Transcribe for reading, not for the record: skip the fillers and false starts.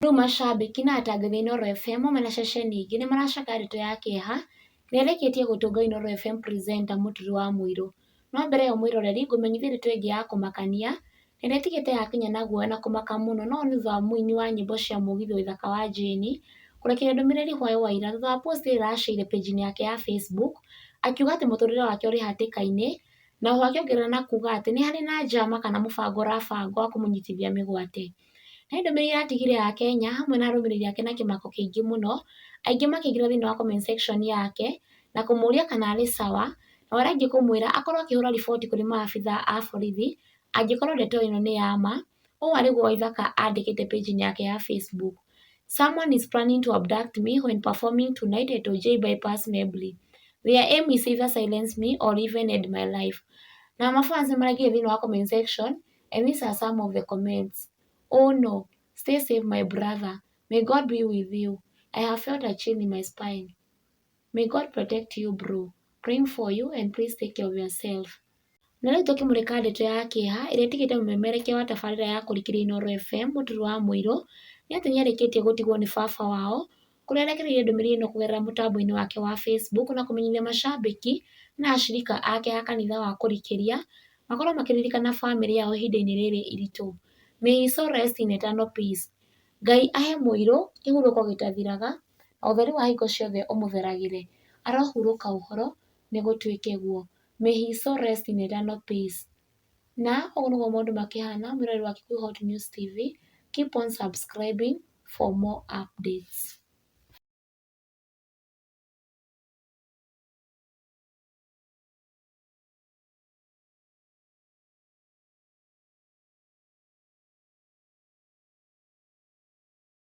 Rĩu macambĩki na atangathi a Inooro FM mena ceceni ingĩ nĩmaracaka ndeto ya kieha ĩrĩa ĩrĩkĩtie gũtũnga Inooro FM presenter Mũturi wa Mũirũ. No mbere ĩyo mwĩroreri ngũmenyithia ndeto ĩngĩ ya kũmakania ĩrĩa ĩtigĩte akenya na guoya na kũmaka mũno no nĩ thutha wa mũini wa nyĩmbo cia mũgithi waithaka wa Jane kũrekeria ndũmĩrĩri hwaĩ wa ira thutha wa post ĩrĩa ĩrashĩire page-inĩ yake ya Facebook akiuga atĩ mũtũrĩre wake ũrĩ hatĩka-inĩ na oho akĩongerera na kuuga atĩ nĩ harĩ na njama kana mũbango ũrabangwo wa kũmũnyitithia mĩgwate. Nĩ ndũmĩrĩri yatigire akenya hamwe na arũmĩrĩri ake na kĩmako kĩingĩ mũno, aingĩ makĩingĩra thĩinĩ wa comment section yake na kũmũria kana arĩ sawa, na arĩa angĩ kũmwĩra akorwo akĩhũra riboti kũrĩ maabitha a borithi angĩkorwo ndeto ĩno nĩ ya ma. Ũũ arĩguo Waithaka andĩkĩte page-inĩ yake ya Facebook. Someone is planning to abduct me when performing tonight at OJ bypass Mebli. Their aim is either silence me or even end my life. Na mafans nĩmaraingĩrire thĩinĩ wa comment section and these are some of the comments. Oh no, stay safe my brother. May God be with you. I have felt a chill in my spine. May God protect you bro. Praying for you and please take care of yourself. Na rĩu tũkĩmũrĩka ndeto ya kĩeha ĩrĩa ĩtigĩte mũmemerekia wa tabarĩra ya kũrikĩria Inooro FM Mũturi wa Mũirũ nĩ atĩ nĩarĩkĩtie gũtigwo nĩ baba wao kũrĩa arekereirie ndũmĩrĩri ĩno kũgerera mũtambo-inĩ wake wa Facebook na kũmenyithia macambĩki na acirika ake a kanitha wa kũrikĩria makorwo makĩririkana bamĩrĩ yao ihinda-inĩ rĩrĩ iritũ. May his soul rest in eternal peace. Ngai ahe Mũirũ kĩhurũko gĩtathiraga na ũtheri wa hingo ciothe ũmũtheragĩre. Arohurũka ũhoro nĩ gũtuĩke guo. May his soul rest in eternal peace. Na ũguo nĩguo maũndũ makĩhana mwĩroreri wa Kikuyu Hot News TV. Keep on subscribing for more updates.